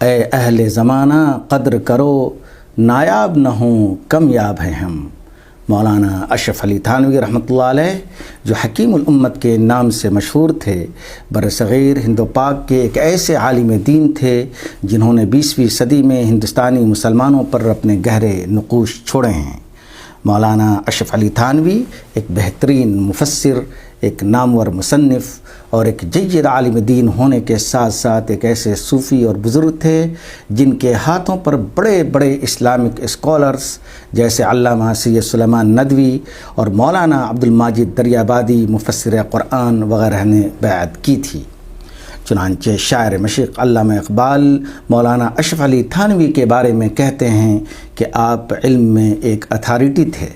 اے اہل زمانہ قدر کرو، نایاب نہ ہوں کمیاب ہیں ہم۔ مولانا اشرف علی تھانوی رحمۃ اللہ علیہ، جو حکیم الامت کے نام سے مشہور تھے، برصغیر ہند و پاک کے ایک ایسے عالم دین تھے جنہوں نے 20ویں صدی میں ہندوستانی مسلمانوں پر اپنے گہرے نقوش چھوڑے ہیں۔ مولانا اشرف علی تھانوی ایک بہترین مفسر، ایک نامور مصنف اور ایک جید عالم دین ہونے کے ساتھ ساتھ ایک ایسے صوفی اور بزرگ تھے جن کے ہاتھوں پر بڑے بڑے اسلامک اسکالرز جیسے علامہ سید سلیمان ندوی اور مولانا عبد الماجد دریابادی مفسر قرآن وغیرہ نے بیعت کی تھی۔ چنانچہ شاعر مشرق علامہ اقبال مولانا اشرف علی تھانوی کے بارے میں کہتے ہیں کہ آپ علم میں ایک اتھارٹی تھے۔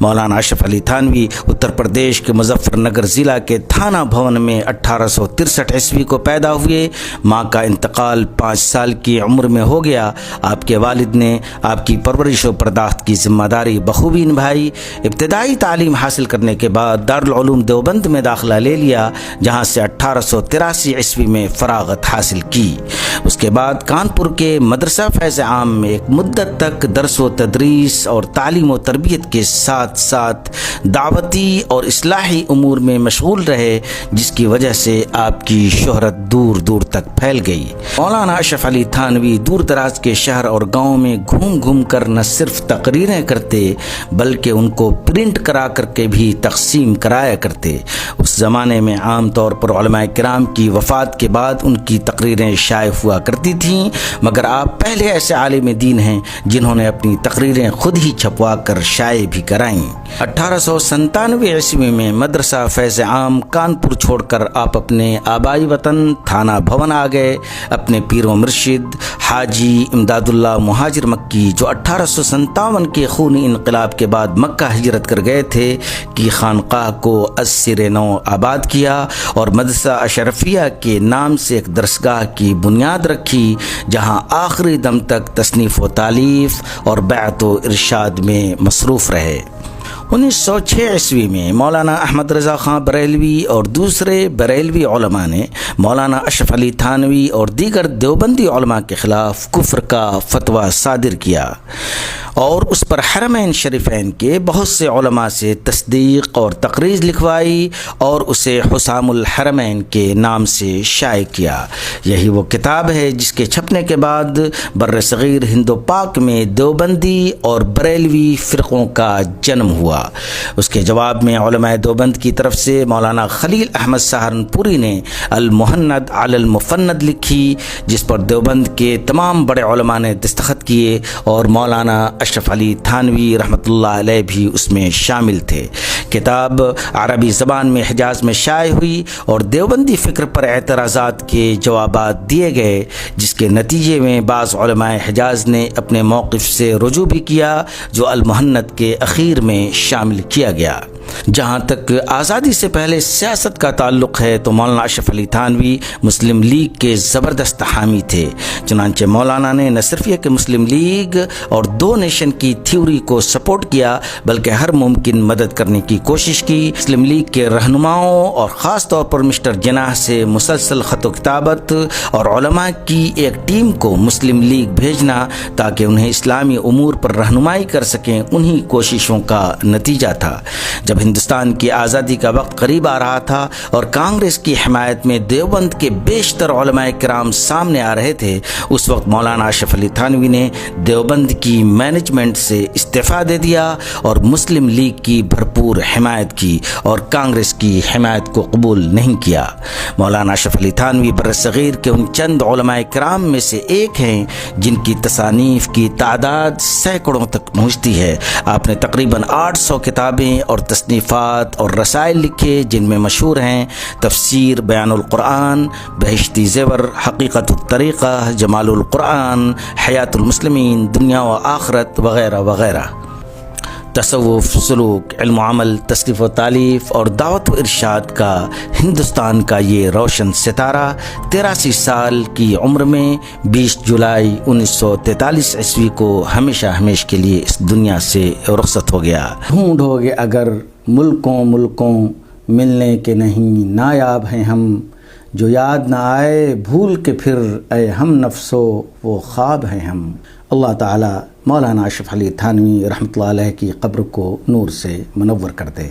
مولانا اشرف علی تھانوی اتر پردیش کے مظفر نگر ضلع کے تھانہ بھون میں 1863 عیسوی کو پیدا ہوئے۔ ماں کا انتقال 5 سال کی عمر میں ہو گیا۔ آپ کے والد نے آپ کی پرورش و پرداخت کی ذمہ داری بخوبی نبھائی۔ ابتدائی تعلیم حاصل کرنے کے بعد دارالعلوم دیوبند میں داخلہ لے لیا، جہاں سے 1883 عیسوی میں فراغت حاصل کی۔ اس کے بعد کانپور کے مدرسہ فیض عام میں ایک مدت تک درس و تدریس اور تعلیم و تربیت کے ساتھ ساتھ دعوتی اور اصلاحی امور میں مشغول رہے، جس کی وجہ سے آپ کی شہرت دور دور تک پھیل گئی۔ مولانا اشرف علی تھانوی دور دراز کے شہر اور گاؤں میں گھوم گھوم کر نہ صرف تقریریں کرتے بلکہ ان کو پرنٹ کرا کر کے بھی تقسیم کرایا کرتے۔ اس زمانے میں عام طور پر علماء کرام کی وفات کے بعد ان کی تقریریں شائع ہوا کرتی تھیں، مگر آپ پہلے ایسے عالم دین ہیں جنہوں نے اپنی تقریریں خود ہی چھپوا کر شائع بھی کرائیں۔ 1897 عیسوی میں مدرسہ فیض عام کانپور چھوڑ کر آپ اپنے آبائی وطن تھانہ بھون آ گئے۔ اپنے پیر و مرشد حاجی امداد اللہ مہاجر مکی، جو 1857 کے خونی انقلاب کے بعد مکہ ہجرت کر گئے تھے، کی خانقاہ کو از سر نو آباد کیا اور مدرسہ اشرفیہ کے نام سے ایک درسگاہ کی بنیاد رکھی، جہاں آخری دم تک تصنیف و تالیف اور بیعت و ارشاد میں مصروف رہے۔ 1906 عیسوی میں مولانا احمد رضا خان بریلوی اور دوسرے بریلوی علماء نے مولانا اشرف علی تھانوی اور دیگر دیوبندی علماء کے خلاف کفر کا فتویٰ صادر کیا اور اس پر حرمین شریفین کے بہت سے علماء سے تصدیق اور تقریر لکھوائی اور اسے حسام الحرمین کے نام سے شائع کیا۔ یہی وہ کتاب ہے جس کے چھپنے کے بعد برصغیر ہند و پاک میں دیوبندی اور بریلوی فرقوں کا جنم ہوا۔ اس کے جواب میں علماء دیوبند کی طرف سے مولانا خلیل احمد سہارنپوری نے المہند علی المفند لکھی، جس پر دیوبند کے تمام بڑے علماء نے دستخط کیے اور مولانا اشرف علی تھانوی رحمۃ اللہ علیہ بھی اس میں شامل تھے۔ کتاب عربی زبان میں حجاز میں شائع ہوئی اور دیوبندی فکر پر اعتراضات کے جوابات دیے گئے، جس کے نتیجے میں بعض علماء حجاز نے اپنے موقف سے رجوع بھی کیا، جو المہند کے اخیر میں شامل کیا گیا۔ جہاں تک آزادی سے پہلے سیاست کا تعلق ہے تو مولانا اشرف علی تھانوی مسلم لیگ کے زبردست حامی تھے۔ چنانچہ مولانا نے نہ صرف یہ کہ مسلم لیگ اور 2 نیشن کی تھیوری کو سپورٹ کیا بلکہ ہر ممکن مدد کرنے کی کوشش کی۔ مسلم لیگ کے رہنماؤں اور خاص طور پر مسٹر جناح سے مسلسل خط و کتابت اور علماء کی ایک ٹیم کو مسلم لیگ بھیجنا تاکہ انہیں اسلامی امور پر رہنمائی کر سکیں، انہی کوششوں کا نتیجہ تھا۔ جب ہندوستان کی آزادی کا وقت قریب آ رہا تھا اور کانگریس کی حمایت میں دیوبند کے بیشتر علماء کرام سامنے آ رہے تھے، اس وقت مولانا اشرف علی تھانوی نے دیوبند کی مینجمنٹ سے استعفیٰ دے دیا اور مسلم لیگ کی بھرپور حمایت کی اور کانگریس کی حمایت کو قبول نہیں کیا۔ مولانا اشرف علی تھانوی برصغیر کے ان چند علماء کرام میں سے ایک ہیں جن کی تصانیف کی تعداد سینکڑوں تک پہنچتی ہے۔ آپ نے تقریباً 800 کتابیں اور تصنیفات اور رسائل لکھے، جن میں مشہور ہیں تفسیر بیان القرآن، بہشتی زیور، حقیقت الطریقہ، جمال القرآن، حیات المسلمین، دنیا و آخرت وغیرہ وغیرہ۔ تصوف، سلوک، علم و عمل، تصنیف و تالیف اور دعوت و ارشاد کا ہندوستان کا یہ روشن ستارہ 83 سال کی عمر میں 20 جولائی 1943 عیسوی کو ہمیشہ ہمیشہ کے لیے اس دنیا سے رخصت ہو گیا۔ ڈھونڈو گے اگر ملکوں ملکوں ملنے کے نہیں نایاب ہیں ہم، جو یاد نہ آئے بھول کے پھر اے ہم نفسو وہ خواب ہیں ہم۔ اللہ تعالی مولانا اشرف علی تھانوی رحمۃ اللہ علیہ کی قبر کو نور سے منور کر دے۔